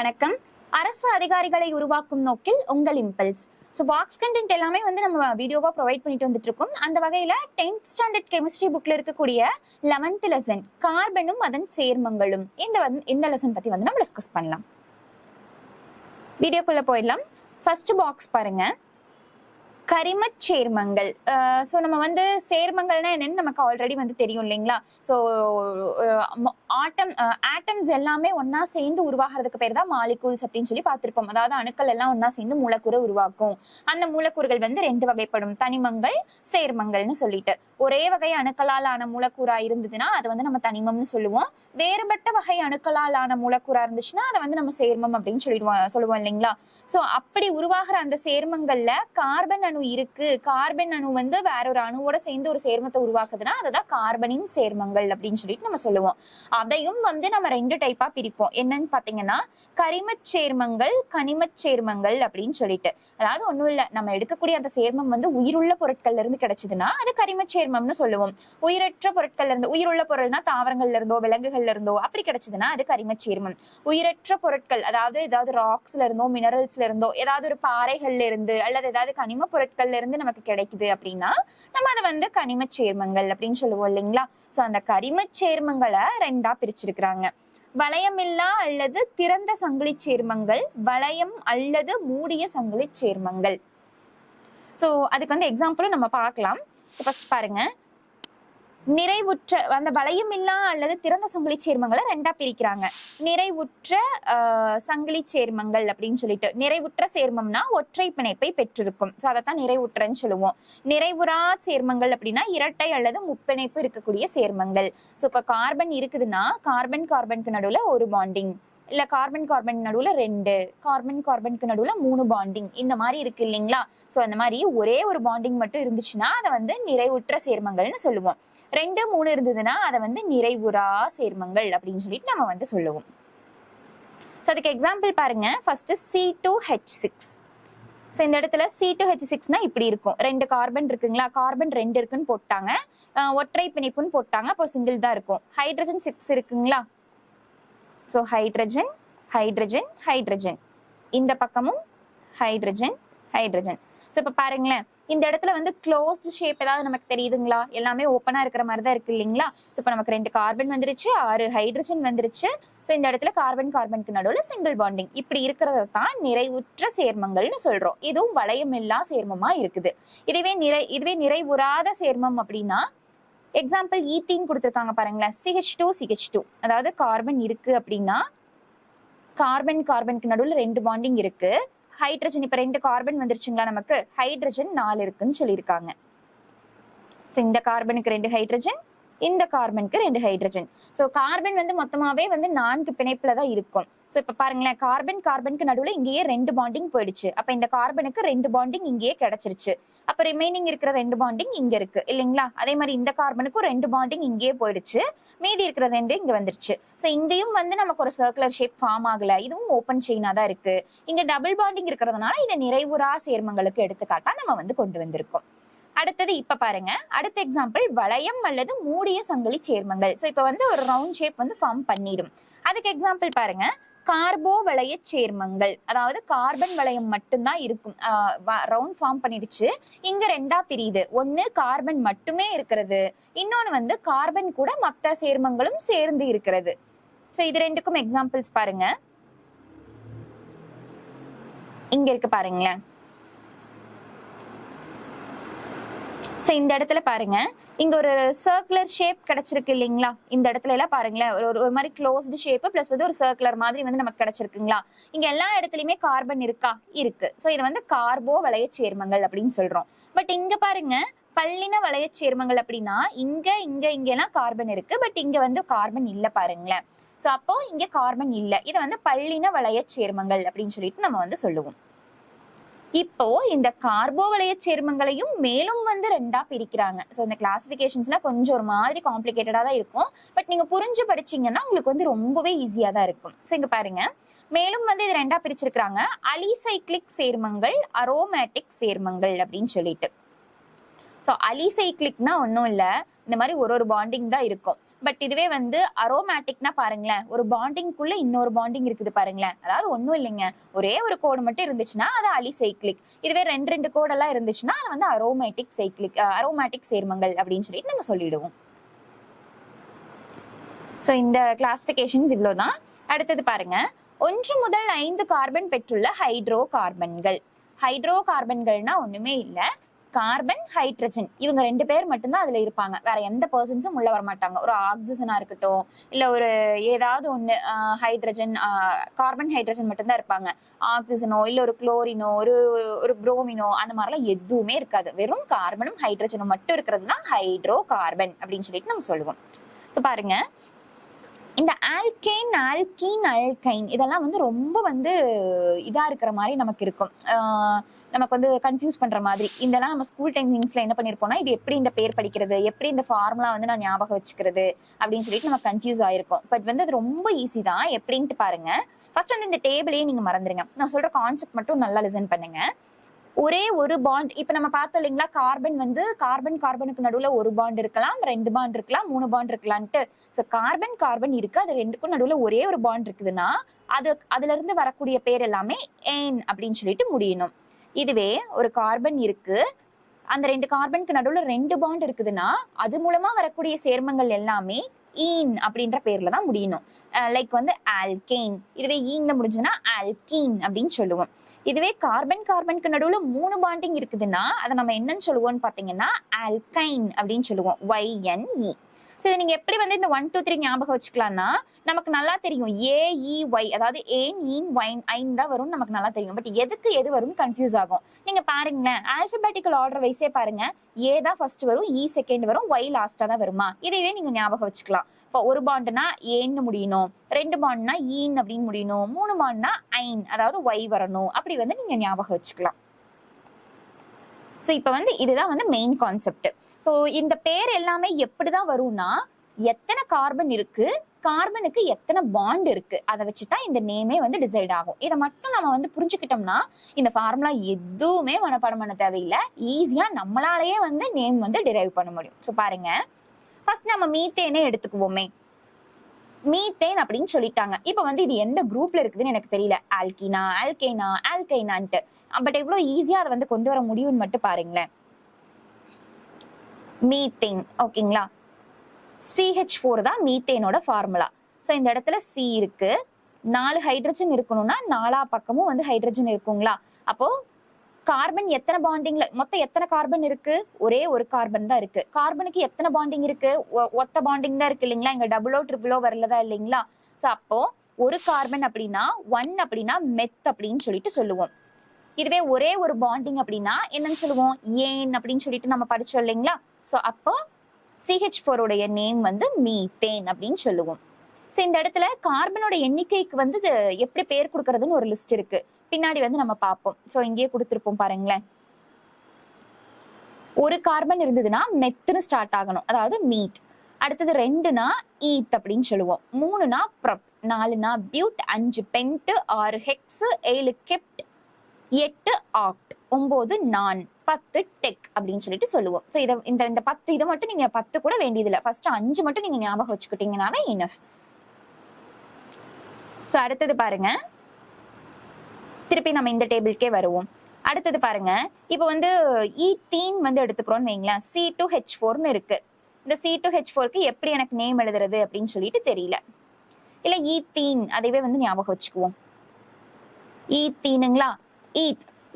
வணக்கம். அரசு அதிகாரிகளை உருவாக்கும் நோக்கில் உங்கள் இம்பல்ஸ். ஸோ பாக்ஸ் கண்டென்ட் எல்லாமே நம்ம வீடியோவா ப்ரொவைட் பண்ணிட்டு வந்துட்டு இருக்கோம். அந்த வகையில 10th ஸ்டாண்டர்ட் கெமிஸ்ட்ரி புக்ல இருக்கக்கூடிய 11th லெசன் கார்பனும் அதன் சேர்மங்களும் இந்த லெசன் பத்தி நம்ம டிஸ்கஸ் பண்ணலாம். வீடியோக்குள்ள போயிடலாம். ஃபர்ஸ்ட் பாக்ஸ் பாருங்க, கரிமச் சேர்மங்கள். ஸோ நம்ம சேர்மங்கள்னா என்னன்னு நமக்கு ஆல்ரெடி தெரியும் இல்லைங்களா? ஸோ ஆட்டம்ஸ் எல்லாமே ஒன்னா சேர்ந்து உருவாகிறதுக்கு பேர் தான் மாலிகூல்ஸ் அப்படின்னு சொல்லி பார்த்திருப்போம். அதாவது அணுக்கள் எல்லாம் ஒன்னா சேர்ந்து மூலக்கூறு உருவாக்கும். அந்த மூலக்கூறுகள் ரெண்டு வகைப்படும், தனிமங்கள், சேர்மங்கள்னு சொல்லிட்டு. ஒரே வகை அணுக்களால் ஆன மூலக்கூறா இருந்ததுன்னா அதை நம்ம தனிமம்னு சொல்லுவோம். வேறுபட்ட வகை அணுக்களால் ஆன மூலக்கூறா இருந்துச்சுன்னா அதை நம்ம சேர்மம் அப்படின்னு சொல்லுவோம் இல்லைங்களா? ஸோ அப்படி உருவாகிற அந்த சேர்மங்கள்ல கார்பன் அணு இருக்கு. கார்பன் அணு வேற ஒரு அணுவோட சேர்ந்து ஒரு சேர்மத்தை உருவாக்குதுன்னா அதுதான் கார்பனின் சேர்மங்கள் அப்படின்னு சொல்லிட்டு நம்ம சொல்லுவோம். அதையும் நம்ம ரெண்டு டைப்பா பிரிப்போம். என்னன்னு பாத்தீங்கன்னா கரிமச் சேர்மங்கள், கனிமச் சேர்மங்கள் அப்படின்னு சொல்லிட்டு. அதாவது ஒண்ணும் இல்ல, நம்ம எடுக்கக்கூடிய அந்த சேர்மம் உயிருள்ள பொருட்கள்ல இருந்து கிடைச்சதுன்னா அது கரிமச் சேர்மம்னு சொல்லுவோம். உயிரற்ற பொருட்கள்ல இருந்து, உயிருள்ள பொருள்னா தாவரங்கள்ல இருந்தோ விலங்குகள்ல இருந்தோ அப்படி கிடைச்சதுன்னா அது கரிமச் சேர்மம். உயிரற்ற பொருட்கள், அதாவது ஏதாவது ராக்ஸ்ல இருந்தோ மினரல்ஸ்ல இருந்தோ ஏதாவது ஒரு பாறைகள்ல இருந்து அல்லது ஏதாவது கனிம பொருட்கள்ல இருந்து நமக்கு கிடைக்குது அப்படின்னா நம்ம அதை கனிமச் சேர்மங்கள் அப்படின்னு சொல்லுவோம் இல்லைங்களா? சோ அந்த கரிமச் சேர்மங்களை ரெண்டா பிரிச்சிருக்கிறாங்க. வளையமில்லா அல்லது திறந்த சங்கிலி சேர்மங்கள், வளையம் அல்லது மூடிய சங்கிலி சேர்மங்கள். சோ அதுக்கு எக்ஸாம்பிளும் நம்ம பார்க்கலாம். ஃபர்ஸ்ட் பாருங்க, நிறைவுற்ற அந்த வளையமில்லா அல்லது திறந்த சங்கிலி சேர்மங்களை ரெண்டா பிரிக்கிறாங்க. நிறைவுற்ற சங்கிலி சேர்மங்கள் அப்படின்னு சொல்லிட்டு. நிறைவுற்ற சேர்மம்னா ஒற்றை பிணைப்பை பெற்றிருக்கும். ஸோ அதைத்தான் நிறைவுற்றன்னு சொல்லுவோம். நிறைவுறா சேர்மங்கள் அப்படின்னா இரட்டை அல்லது முப்பிணைப்பு இருக்கக்கூடிய சேர்மங்கள். ஸோ இப்போ கார்பன் இருக்குதுன்னா கார்பனுக்கு நடுவுல ஒரு பாண்டிங், இல்ல கார்பன் நடுவுல 2, கார்பனுக்கு நடுவுல 3 பாண்டிங், இந்த மாதிரி இருக்கு இல்லைங்களா? சோ அந்த மாதிரி ஒரே ஒரு பாண்டிங் மட்டும் இருந்துச்சுன்னா அதை நிறைவுற்ற சேர்மங்கள்னு சொல்லுவோம். 2, 3 இருந்ததுன்னா அதை நிறைவுறா சேர்மங்கள் அப்படின்னு சொல்லிட்டு நம்ம சொல்லுவோம். சோ அதுக்கு எக்ஸாம்பிள் பாருங்க. First C2H6. ஸோ இந்த இடத்துல C2H6னா இப்படி இருக்கும். 2 கார்பன் இருக்குங்களா? கார்பன் 2 இருக்குன்னு போட்டாங்க, ஒற்றை பிணைப்புன்னு போட்டாங்க, அப்போ சிங்கிள் தான் இருக்கும். ஹைட்ரஜன் 6 இருக்குங்களா? ஸோ ஹைட்ரஜன், ஹைட்ரஜன், ஹைட்ரஜன், இந்த பக்கமும் ஹைட்ரஜன், ஹைட்ரஜன். ஸோ இப்போ பாருங்களேன், இந்த இடத்துல க்ளோஸ்டு ஷேப் ஏதாவது நமக்கு தெரியுதுங்களா? எல்லாமே ஓப்பனா இருக்கிற மாதிரி தான் இருக்கு இல்லைங்களா? ஸோ இப்போ நமக்கு 2 கார்பன் வந்துருச்சு, 6 ஹைட்ரஜன் வந்துருச்சு. ஸோ இந்த இடத்துல கார்பனுக்கு நடுவில் சிங்கிள் பாண்டிங் இப்படி இருக்கிறத தான் நிறைவுற்ற சேர்மங்கள்னு சொல்றோம். இதுவும் வளையமில்லா சேர்மமா இருக்குது. இதுவே நிறைவுறாத சேர்மம் அப்படின்னா எக்ஸாம்பிள் ஈத்தீன் கொடுத்துருக்காங்க பாருங்களேன். CH2, அதாவது கார்பன் இருக்கு அப்படின்னா கார்பனுக்கு நடுவில் 2 பாண்டிங் இருக்கு. ஹைட்ரஜன் இப்ப 2 கார்பன் வந்துருச்சுங்களா? நமக்கு ஹைட்ரஜன் 4 இருக்குன்னு சொல்லியிருக்காங்க. சோ இந்த கார்பனுக்கு 2 ஹைட்ரஜன், இந்த கார்பனுக்கு 2 ஹைட்ரஜன். சோ கார்பன் மொத்தமாவே 4 பிணைப்புல தான் இருக்கும். சோ இப்ப பாருங்களேன், கார்பனுக்கு நடுவுல இங்கேயே 2 பாண்டிங் போயிடுச்சு. அப்ப இந்த கார்பனுக்கு 2 பாண்டிங் இங்கேயே கிடைச்சிருச்சு. அப்ப ரிமைனிங் இருக்கிற 2 பாண்டிங் இங்க இருக்கு இல்லைங்களா? அதே மாதிரி இந்த கார்பனுக்கும் 2 பாண்டிங் இங்கேயே போயிடுச்சு, மீதி இருக்கிற 2 இங்க வந்துருச்சு. சோ இங்கேயும் நமக்கு ஒரு சர்க்குலர் ஷேப் ஃபார்ம் ஆகல, இதுவும் ஓப்பன் செயினா தான் இருக்கு. இங்க டபுள் பாண்டிங் இருக்கிறதுனால இதை நிறைவுறா சேர்மங்களுக்கு எடுத்துக்காட்டா நம்ம கொண்டு வந்திருக்கோம். அடுத்தது இப்ப பாருங்க, அடுத்த எக்ஸாம்பிள் வளையம் அல்லது மூடிய சங்கிலி சேர்மங்கள். சோ இப்ப ஒரு ரவுண்ட் ஷேப் ஃபார்ம் பண்ணிடும். அதுக்கு எக்ஸாம்பிள் பாருங்க, கார்போ வளைய சேர்மங்கள். அதாவது கார்பன் வளையம் மட்டும்தான் இருக்கும், ரவுண்ட் ஃபார்ம் பண்ணிடுச்சு. இங்க ரெண்டா பிரியுது. ஒண்ணு கார்பன் மட்டுமே இருக்கிறது, இன்னொன்னு கார்பன் கூட மற்ற சேர்மங்களும் சேர்ந்து இருக்கிறது. சோ இது ரெண்டுக்கும் எக்ஸாம்பிள்ஸ் பாருங்க. இங்க இருக்கு பாருங்களேன். சோ இந்த இடத்துல பாருங்க, இங்க ஒரு சர்க்குலர் ஷேப் கிடைச்சிருக்கு இல்லைங்களா? இந்த இடத்துல எல்லாம் பாருங்களேன், ஒரு மாதிரி க்ளோஸ்டு ஷேப் பிளஸ் ஒரு சர்க்குலர் மாதிரி நமக்கு கிடைச்சிருக்குங்களா? இங்க எல்லா இடத்துலயுமே கார்பன் இருக்கா? இருக்கு. சோ இது கார்போ வளைய சேர்மங்கள் அப்படின்னு சொல்றோம். பட் இங்க பாருங்க, பல்லின வளைய சேர்மங்கள் அப்படின்னா இங்க இங்க இங்க எல்லாம் கார்பன் இருக்கு, பட் இங்க கார்பன் இல்ல பாருங்களேன். சோ அப்போ இங்க கார்பன் இல்ல. இதை பல்லின வளைய சேர்மங்கள் அப்படின்னு சொல்லிட்டு நம்ம சொல்லுவோம். இப்போ இந்த கார்போ வளைய சேர்மங்களையும் மேலும் ரெண்டா பிரிக்கிறாங்க. ஸோ இந்த கிளாசிபிகேஷன்ஸ்லாம் கொஞ்சம் ஒரு மாதிரி காம்ப்ளிகேட்டடா தான் இருக்கும். பட் நீங்க புரிஞ்சு படிச்சீங்கன்னா உங்களுக்கு ரொம்பவே ஈஸியா தான் இருக்கும். ஸோ இங்க பாருங்க, மேலும் இது ரெண்டா பிரிச்சிருக்கிறாங்க. அலிசைக்ளிக் சேர்மங்கள், அரோமேட்டிக் சேர்மங்கள் அப்படின்னு சொல்லிட்டு. ஸோ அலிசைக்ளிக்னா ஒன்றும் இல்லை, இந்த மாதிரி ஒரு பாண்டிங் தான் இருக்கும். பட் இதுவே வந்து அரோமேட்டிக்னா பாருங்களேன், ஒரு பாண்டிங்குள்ள இன்னொரு பாண்டிங் இருக்குது பாருங்களேன். அதாவது ஒண்ணும் இல்லைங்க, ஒரே ஒரு கோடு மட்டும் இருந்துச்சுன்னா அது அலிசைக்ளிக். இதுவே ரெண்டு கோடெல்லாம் இருந்துச்சுன்னா அது வந்து அரோமேட்டிக் சைக்ளிக், அரோமேட்டிக் சேர்மங்கள் அப்படின்னு சொல்லிட்டு நம்ம சொல்லிடுவோம். ஸோ இந்த கிளாசிபிகேஷன்ஸ் இவ்வளவுதான். அடுத்தது பாருங்க, 1 முதல் 5 கார்பன் பெற்றுள்ள ஹைட்ரோ கார்பன்கள். ஹைட்ரோ கார்பன்கள்னா ஒண்ணுமே இல்ல, கார்பன் ஹைட்ரஜன் இவங்க 2 பேர் மட்டும்தான் அதுல இருப்பாங்க, வேற எந்த பர்சன்ஸும் உள்ள வர மாட்டாங்க. ஒரு ஆக்சிஜனா இருக்கட்டும், இல்ல ஒரு ஏதாவது ஒண்ணு ஹைட்ரஜன், கார்பன் ஹைட்ரஜன் மட்டும்தான் இருப்பாங்க. ஆக்சிஜனோ இல்ல ஒரு குளோரினோ ஒரு புரோமினோ அந்த மாதிரிலாம் எதுவுமே இருக்காது. வெறும் கார்பனும் ஹைட்ரஜனும் மட்டும் இருக்கிறது தான் ஹைட்ரோ கார்பன் அப்படின்னு சொல்லிட்டு நம்ம சொல்லுவோம். ஸோ பாருங்க, இந்த ஆல்கேன், ஆல்கீன், அல்கைன் இதெல்லாம் வந்து ரொம்ப வந்து இதா இருக்கிற மாதிரி நமக்கு இருக்கும், நமக்கு வந்து கன்ஃபியூஸ் பண்ற மாதிரி. இதெல்லாம் நம்ம ஸ்கூல் டைமிங்ஸ்ல என்ன பண்ணிருப்போம்னா, இது எப்படி இந்த பேர் படிக்கிறது, எப்படி இந்த ஃபார்முலா வந்து நான் ஞாபகம் வச்சுக்கிறது அப்படின்னு சொல்லிட்டு நம்ம கன்ஃபியூஸ் ஆயிருக்கும். பட் வந்து அது ரொம்ப ஈஸி தான். எப்படின்ட்டு பாருங்க, ஃபர்ஸ்ட் வந்து இந்த டேபிளையே நீங்க மறந்துருங்க, நான் சொல்ற கான்செப்ட் மட்டும் நல்லா லிசன் பண்ணுங்க. ஒரே ஒரு பாண்ட், இப்ப நம்ம பார்த்தோம் இல்லைங்களா, கார்பன் வந்து கார்பனுக்கு நடுவுல ஒரு பாண்ட் இருக்கலாம், 2 பாண்ட் இருக்கலாம், 3 பாண்ட் இருக்கலாம்ட்டு. சோ கார்பன் இருக்கு, அது 2க்கும் நடுவுல ஒரே ஒரு பாண்ட் இருக்குதுன்னா அதுல இருந்து வரக்கூடிய பேர் எல்லாமே ஏன் அப்படின்னு சொல்லிட்டு முடியணும். இதுவே ஒரு கார்பன் இருக்கு, அந்த 2 கார்பனுக்கு நடுவுல 2 பாண்ட் இருக்குதுன்னா அது மூலமா வரக்கூடிய சேர்மங்கள் எல்லாமே ஈன் அப்படின்ற பேர்ல தான் முடியணும். லைக் வந்து ஆல்கேன், இதுவே ஈன்ல முடிஞ்சதுன்னா ஆல்கீன் அப்படின்னு சொல்லுவோம். இதுவே கார்பனுக்கு நடுவுல 3 பாண்டிங் இருக்குதுன்னா அதை நம்ம என்னன்னு சொல்லுவோம்னு பாத்தீங்கன்னா ஆல்கைன் அப்படின்னு சொல்லுவோம், YNE. சரி, நீங்க எப்படி வந்து இந்த 1 2 3 ஞாபகம் வச்சுக்கலாம்னா, நமக்கு நல்லா தெரியும் AEY, அதாவது ஏன் ஈன் வைன் ஐன் தான் வரும்னு நமக்கு நல்லா தெரியும். பட் எதுக்கு எது வரும்னு கன்ஃபியூஸ் ஆகும். நீங்க பாருங்களேன், ஆல்பபெட்டிக்கல் ஆர்டர் வைஸே பாருங்க, ஏ தான் ஃபர்ஸ்ட் வரும், இ செகண்ட் வரும், ஒய் லாஸ்டா தான் வருமா. இதையே நீங்க ஞாபகம் வச்சுக்கலாம். இப்போ ஒரு பாண்டுனா ஏன்னு முடியணும், 2 பாண்ட்னா ஈன் அப்படின்னு முடியணும், 3 பாண்ட்னா ஐன் அதாவது ஒய் வரணும், அப்படி வந்து நீங்க ஞாபகம் வச்சுக்கலாம். ஸோ இப்போ வந்து இதுதான் வந்து மெயின் கான்செப்ட். ஸோ இந்த பேர் எல்லாமே எப்படிதான் வரும்னா, எத்தனை கார்பன் இருக்கு, கார்பனுக்கு எத்தனை பாண்ட் இருக்கு, அதை வச்சுதான் இந்த நேமே வந்து டிசைட் ஆகும். இதை மட்டும் நம்ம வந்து புரிஞ்சுக்கிட்டோம்னா இந்த ஃபார்முலா எதுவுமே மனப்பாடம் பண்ண தேவையில்லை, ஈஸியா நம்மளாலேயே வந்து நேம் வந்து டிரைவ் பண்ண முடியும். ஸோ பாருங்க, ஃபர்ஸ்ட் நம்ம மீத்தேனே எடுத்துக்குவோமே. மீத்தேன் அப்படின்னு சொல்லிட்டாங்க. இப்ப வந்து இது எந்த குரூப்ல இருக்குதுன்னு எனக்கு தெரியல, ஆல்கினா, ஆல்கைனா, ஆல்கைனான்ட்டு. பட் எவ்வளவு ஈஸியா அதை வந்து கொண்டு வர முடியும்னு மட்டும் பாருங்களேன். மீத்தேன், ஓகேங்களா, CH4 தான் மீத்தேனோட ஃபார்முலா. ஸோ இந்த இடத்துல C இருக்கு, 4 ஹைட்ரஜன் இருக்கணும்னா 4 பக்கமும் வந்து ஹைட்ரஜன் இருக்குங்களா. அப்போ கார்பன் எத்தனை பாண்டிங்ல, மொத்தம் எத்தனை கார்பன் இருக்கு, ஒரே ஒரு கார்பன் தான் இருக்கு. கார்பனுக்கு எத்தனை பாண்டிங் இருக்கு, ஒத்த பாண்டிங் தான் இருக்கு இல்லைங்களா, இங்க டபுளோ ட்ரிபிளோ வரலதா இல்லைங்களா. சோ அப்போ ஒரு கார்பன் அப்படின்னா 1 அப்படின்னா மெத் அப்படின்னு சொல்லிட்டு சொல்லுவோம். இதுவே ஒரே ஒரு பாண்டிங் அப்படின்னா என்னன்னு சொல்லுவோம், ஏன் அப்படின்னு சொல்லிட்டு நம்ம படிச்சோம் இல்லைங்களா. சோ அப்போ CH4 உடைய நேம் வந்து மீத்தேன் அப்படின்னு சொல்லுவோம். சோ இந்த இடத்துல கார்பனோட எண்ணிக்கைக்கு வந்து எப்படி பேர் கொடுக்கறதுன்னு ஒரு லிஸ்ட் இருக்கு, பின்னாடி வந்து நம்ம பார்ப்போம். சோ இங்கேயே கொடுத்திருப்போம் பாருங்களேன். ஒரு கார்பன் இருந்ததுன்னா மெத்துன்னு ஸ்டார்ட் ஆகணும், அதாவது மீத். அடுத்தது 2னா ஈத் அப்படின்னு சொல்லுவோம், 3னா ப்ரப், 4னா பியூட், 5 பென்ட், 6 ஹெக்ஸ், 7 கெப்ட், 8 ஆக்ட், 9 நான், 10 டெக் அப்படின்னு சொல்லிட்டு சொல்லுவோம். ஸோ இதை இந்த 10 இதை மட்டும் நீங்க 10 கூட வேண்டியதில்லை, ஃபர்ஸ்ட் 5 மட்டும் நீங்க ஞாபகம் வச்சுக்கிட்டீங்கன்னாவே இனஃப். ஸோ அடுத்தது பாருங்க, திருப்பி நம்ம இந்த டேபிள்கே வருவோம். அடுத்தது பாருங்க, இப்போ வந்து ஈத்தீன் வந்து எடுத்துக்கிறோம்னு வைங்களேன், C2H4ன்னு இருக்கு. இந்த C2H4க்கு எப்படி எனக்கு நேம் எழுதுறது அப்படின்னு சொல்லிட்டு தெரியல, இல்ல ஈத்தீன் அதைவே வந்து ஞாபகம் வச்சுக்குவோம். ஈத்தீனுங்களா,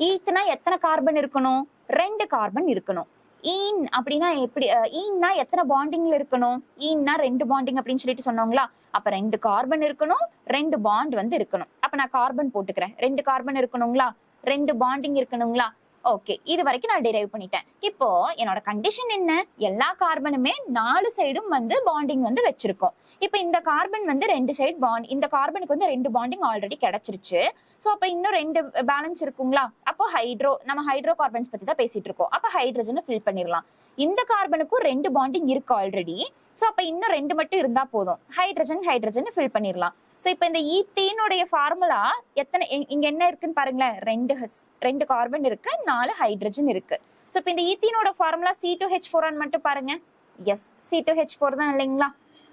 ஈத்னா எத்தனை கார்பன் இருக்கணும், 2 கார்பன் இருக்கணும். ஈன் அப்படின்னா எப்படி, ஈன்னா எத்தனை பாண்டிங்ல இருக்கணும், ஈன்னா 2 பாண்டிங் அப்படின்னு சொல்லிட்டு சொன்னோங்களா. அப்ப 2 கார்பன் இருக்கணும், 2 பாண்ட் வந்து இருக்கணும். அப்ப நான் கார்பன் போட்டுக்கிறேன், 2 கார்பன் இருக்கணுங்களா, 2 பாண்டிங் இருக்கணுங்களா. ஓகே, இது வரைக்கும் நான் டிரைவ் பண்ணிட்டேன். இப்போ என்னோட கண்டிஷன் என்ன, எல்லா கார்பனுமே 4 சைடும் வந்து பாண்டிங் வந்து வச்சிருக்கோம். இப்ப இந்த கார்பன் வந்து 2 சைடு பாண்ட், இந்த கார்பனுக்கு வந்து 2 பாண்டிங் ஆல்ரெடி கிடைச்சிருச்சு. சோ அப்ப இன்னும் 2 பேலன்ஸ் இருக்குங்களா. அப்போ நம்ம ஹைட்ரோ கார்பன்ஸ் பத்தி தான் பேசிட்டு இருக்கோம். அப்ப ஹைட்ரஜனை ஃபில் பண்ணிடலாம். இந்த கார்பனுக்கும் 2 பாண்டிங் இருக்கு ஆல்ரெடி. சோ அப்ப இன்னும் 2 மட்டும் இருந்தா போதும், ஹைட்ரஜன் ஃபில் பண்ணிடலாம். சோ இப்ப இந்த ஈத்தீனுடைய ஃபார்முலா எத்தனை, இங்க என்ன இருக்குன்னு பாருங்களேன், 2 கார்பன் இருக்கு, 4 ஹைட்ரஜன் இருக்கு. சோ இப்ப இந்த ஈத்தீனோட ஃபார்முலா C2H4 மட்டும் பாருங்க. எஸ், C2H4 தான் இல்லைங்களா.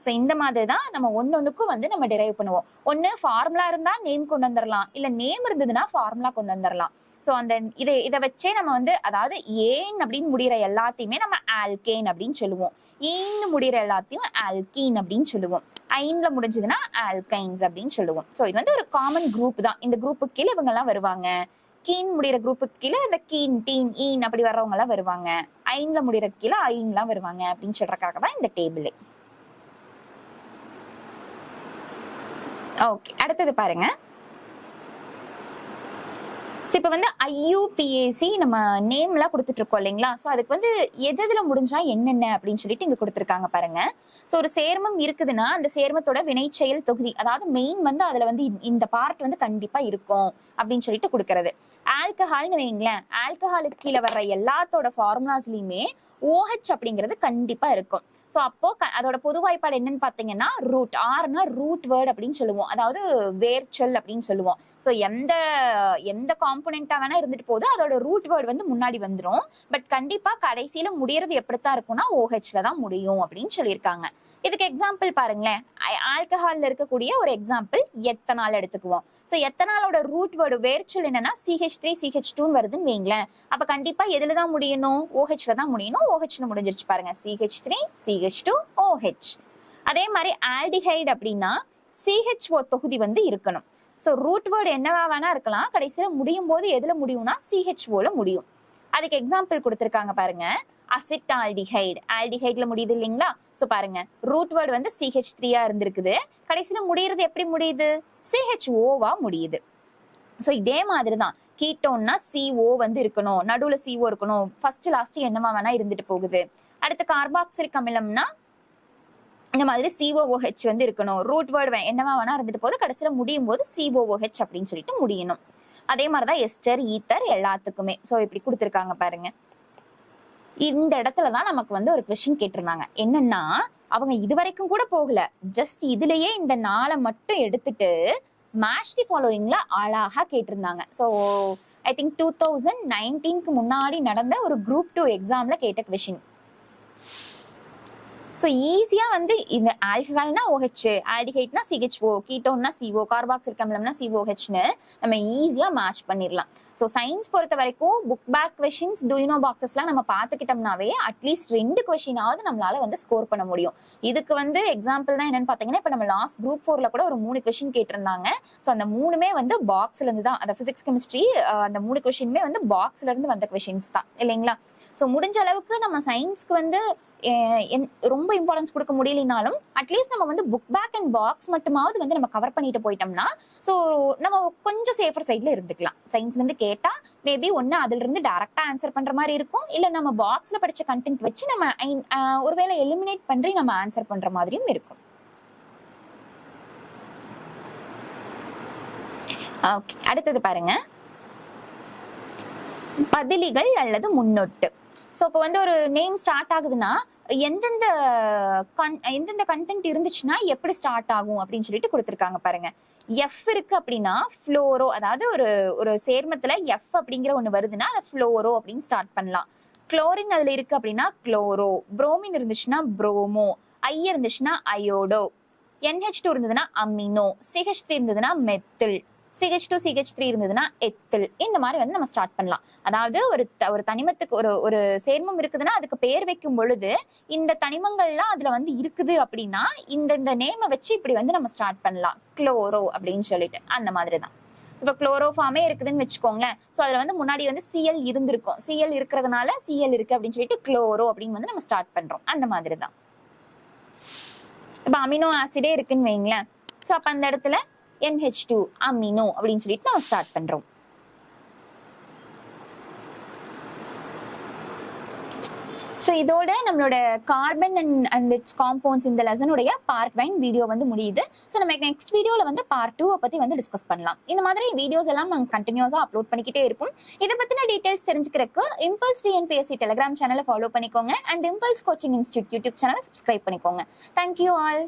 ஸோ இந்த மாதிரி தான் நம்ம ஒன்னொன்னுக்கும் வந்து நம்ம டிரைவ் பண்ணுவோம். ஒன்னு ஃபார்முலா இருந்தா நேம் கொண்டு வந்துடலாம், இல்ல நேம் இருந்ததுன்னா ஃபார்முலா கொண்டு வந்துடலாம். ஸோ அந்த இதை வச்சே நம்ம வந்து, அதாவது ஏன் அப்படின்னு முடிகிற எல்லாத்தையுமே நம்ம ஆல்கேன் அப்படின்னு சொல்லுவோம், ஈன்னு முடிகிற எல்லாத்தையும் ஆல்கீன் அப்படின்னு சொல்லுவோம், ஐன்ல முடிஞ்சதுன்னா ஆல்கைன்ஸ் அப்படின்னு சொல்லுவோம். ஸோ இது வந்து ஒரு காமன் குரூப் தான். இந்த குரூப்புக்கு கீழே இவங்க எல்லாம் வருவாங்க. கீன் முடிகிற குரூப்புக்கு கீழே இந்த கீன், டீன், ஈன் அப்படி வர்றவங்க எல்லாம் வருவாங்க. ஐன்ல முடிகிற கீழே ஐன்லாம் வருவாங்க அப்படின்னு சொல்றதுக்காக தான் இந்த டேபிள். ஓகே, அடுத்தது பாருங்க. இப்ப வந்து IUPAC நம்ம நேம் எல்லாம் கொடுத்துட்டு இருக்கோம் இல்லைங்களா? சோ அதுக்கு வந்து எதுல முடிஞ்சா என்னென்ன அப்படின்னு சொல்லிட்டு இங்க கொடுத்துருக்காங்க பாருங்க. சோ ஒரு சேர்மம் இருக்குதுன்னா அந்த சேர்மத்தோட வினைச்செயல் தொகுதி, அதாவது மெயின் வந்து அதுல வந்து இந்த பார்ட் வந்து கண்டிப்பா இருக்கும் அப்படின்னு சொல்லிட்டு கொடுக்கறது. ஆல்கஹால்னு வைங்களேன், ஆல்கஹாலுக்கு கீழே வர்ற எல்லாத்தோட ஃபார்முலாஸ்லயுமே OH அப்படிங்கிறது கண்டிப்பா இருக்கும். ஸோ அப்போ அதோட பொது வாய்ப்பாடு என்னன்னு பாத்தீங்கன்னா ரூட், ஆர்னா ரூட் வேர்ட் அப்படின்னு சொல்லுவோம், அதாவது வேர்ச்சொல் அப்படின்னு சொல்லுவோம். ஸோ எந்த காம்போனெண்டா வேணா இருந்துட்டு போது அதோட ரூட் வேர்டு வந்து முன்னாடி வந்துடும். பட் கண்டிப்பா கடைசியில முடியறது எப்படித்தான் இருக்கும்னா OHல தான் முடியும் அப்படின்னு சொல்லியிருக்காங்க. இதுக்கு எக்ஸாம்பிள் பாருங்களேன். ஆல்கஹால்ல இருக்கக்கூடிய ஒரு எக்ஸாம்பிள் எத்தனால் எடுத்துக்குவோம். ஸோ எத்தனாலோட ரூட் வேர்டு வேர்ச்சொல் என்னன்னா CH3 CH2 வருதுன்னு வைங்களேன். அப்ப கண்டிப்பா எதுல தான் முடியணும்? OHல தான் முடியணும். OHல முடிஞ்சிருச்சு பாருங்க, CH3 CH2 OH. அதே மாதிரி ஆல்டிஹைடு அப்படின்னா CHO தொகுதி வந்து இருக்கணும். ஸோ ரூட் வேர்டு என்னவா வேணா இருக்கலாம், கடைசியில முடியும் போது எதுல முடியும்னா CHOல முடியும். அதுக்கு எக்ஸாம்பிள் கொடுத்திருக்காங்க பாருங்க. அசிட்டால்டிஹைடு, ஆல்டிஹைட்ல முடியுது இல்லைங்களா? சோ பாருங்க, ரூட் வேர்டு வந்து CH3 இருந்திருக்குது, கடைசியில முடியறது எப்படி முடியுது? CHOவா முடியுது. சோ இதே மாதிரிதான் கீட்டோன்னா CO வந்து இருக்கணும், நடுவுல CO இருக்கணும், ஃபர்ஸ்ட் லாஸ்ட் என்னவா வேணா இருந்துட்டு போகுது. அடுத்து கார்பாக்சிலிக் அமிலம்னா இந்த மாதிரி COOH வந்து இருக்கணும், ரூட் வேர்டு என்னவா வேணா இருந்துட்டு போகுது, கடைசியில முடியும் போது COOH அப்படின்னு சொல்லிட்டு முடியணும். அதே மாதிரிதான் எஸ்டர், ஈத்தர் எல்லாத்துக்குமே. சோ இப்படி கொடுத்திருக்காங்க பாருங்க. இந்த இடத்துலதான் நமக்கு வந்து ஒரு கொஸ்டின் கேட்டிருந்தாங்க. என்னன்னா அவங்க இதுவரைக்கும் கூட போகல, ஜஸ்ட் இதுலயே இந்த 4 மட்டும் எடுத்துட்டு மேட்ச் தி ஃபாலோயிங்ல அழகா கேட்டிருந்தாங்க. ஸோ ஐ திங்க் 2019க்கு முன்னாடி நடந்த ஒரு குரூப் 2 எக்ஸாம்ல கேட்ட கொஸ்டின். ஸோ ஈஸியா வந்து இந்த ஆல்கஹால்னா OH, ஆல்டிஹைட்னா CHO, கீட்டோன்னா CO, கார்பாக்சிலிக் அமிலம்னா COHன்னு நம்ம ஈஸியா மேட்ச் பண்ணிடலாம். ஸோ சயின்ஸ் பொறுத்த வரைக்கும் புக் பேக் கொஸ்டின்ஸ், டூயினோ பாக்ஸஸ்லாம் நம்ம பார்த்துக்கிட்டோம்னாவே அட்லீஸ்ட் 2 கொஸ்டினாவது நம்மளால வந்து ஸ்கோர் பண்ண முடியும். இதுக்கு வந்து எக்ஸாம்பிள் தான் என்னன்னு பாத்தீங்கன்னா, இப்ப நம்ம லாஸ்ட் குரூப் 4ல கூட ஒரு 3 கொஸ்டின் கேட்டிருந்தாங்க. ஸோ அந்த 3மே வந்து பாக்ஸ்ல இருந்து தான், அந்த பிசிக்ஸ் கெமிஸ்ட்ரி அந்த 3 கொஸ்டினுமே வந்து பாக்ஸ்ல இருந்து வந்த கொஸ்டின்ஸ் தான் இல்லைங்களா? ஸோ முடிஞ்ச அளவுக்கு நம்ம சயின்ஸ்க்கு வந்து ரொம்ப இம்பார்ட்டன்ஸ் கொடுக்க முடியலனாலும் அட்லீஸ்ட் நம்ம வந்து புக் பேக் அண்ட் பாக்ஸ் மட்டுமாவது வந்து நம்ம கவர் பண்ணிட்டு போயிட்டோம்னா ஸோ நம்ம கொஞ்சம் சேஃபர் சைட்ல இருந்துக்கலாம். சயின்ஸ்ல இருந்து கேட்டா மேபி ஒன்னு அதுல இருந்து டைரக்டா ஆன்சர் பண்ற மாதிரி இருக்கும், இல்ல நம்ம பாக்ஸ்ல படிச்ச கண்டென்ட் வச்சு நம்ம ஒருவேளை எலிமினேட் பண்ணி நம்ம ஆன்சர் பண்ற மாதிரியும் இருக்கும். ஓகே, அடுத்தது பாருங்க, பதிலிகள் அல்லது முன்னொட்டு. ஸோ இப்போ வந்து ஒரு நேம் ஸ்டார்ட் ஆகுதுன்னா எந்தெந்த கண்டென்ட் இருந்துச்சுன்னா எப்படி ஸ்டார்ட் ஆகும் அப்படின்னு சொல்லிட்டு கொடுத்துருக்காங்க பாருங்க. எஃப் இருக்கு அப்படின்னா ஃப்ளோரோ, அதாவது ஒரு சேர்மத்துல எஃப் அப்படிங்கிற ஒண்ணு வருதுன்னா அதை ஃப்ளோரோ அப்படின்னு ஸ்டார்ட் பண்ணலாம். குளோரின் அதுல இருக்கு அப்படின்னா குளோரோ, புரோமின் இருந்துச்சுன்னா புரோமோ, ஐ இருந்துச்சுன்னா அயோடோ, NH2 இருந்ததுன்னா அமினோ, CH3 இருந்ததுன்னா மெத்தில், CH2 CH3 இருந்ததுன்னா எத்தில். இந்த மாதிரி வந்து நம்ம ஸ்டார்ட் பண்ணலாம். அதாவது ஒரு தனிமத்துக்கு ஒரு சேர்மம் இருக்குதுன்னா அதுக்கு பேர் வைக்கும் பொழுது இந்த தனிமங்கள்லாம் அதுல வந்து இருக்குது அப்படின்னா இந்த நேமை வச்சு இப்படி வந்து நம்ம ஸ்டார்ட் பண்ணலாம், குளோரோ அப்படின்னு சொல்லிட்டு. அந்த மாதிரி தான் இப்போ குளோரோஃபார்மே இருக்குதுன்னு வச்சுக்கோங்களேன். ஸோ அதுல வந்து முன்னாடி வந்து Cl இருந்திருக்கும், Cl இருக்கிறதுனால Cl இருக்கு அப்படின்னு சொல்லிட்டு குளோரோ அப்படின்னு வந்து நம்ம ஸ்டார்ட் பண்றோம். அந்த மாதிரி தான். இப்போ அமினோ ஆசிடே இருக்குன்னு வைங்களேன். ஸோ அப்ப அந்த இடத்துல NH2 அமினோ அப்படின்னு சொல்லிட்டு நம்ம ஸ்டார்ட் பண்றோம். ஸோ இதோட நம்மளோட கார்பன் அண்ட் இட்ஸ் காம்பவுண்ட்ஸ் இந்த லெசனுடைய பார்ட் 1 வீடியோ வந்து முடியுது. ஸோ நம்ம நெக்ஸ்ட் வீடியோல வந்து பார்ட் 2 பத்தி வந்து டிஸ்கஸ் பண்ணலாம். இந்த மாதிரி வீடியோஸ் எல்லாம் நாங்கள் கண்டினியூஸா அப்லோட் பண்ணிக்கிட்டே இருக்கும். இதை பத்தின டீடைல்ஸ் தெரிஞ்சுக்கிறதுக்கு இம்பல்ஸ் TNPSC டெலிகிராம் சேனலை ஃபாலோ பண்ணிக்கோங்க and impulse coaching institute YouTube சேனலை சப்ஸ்கிரைப் பண்ணிக்கோங்க. Thank you all.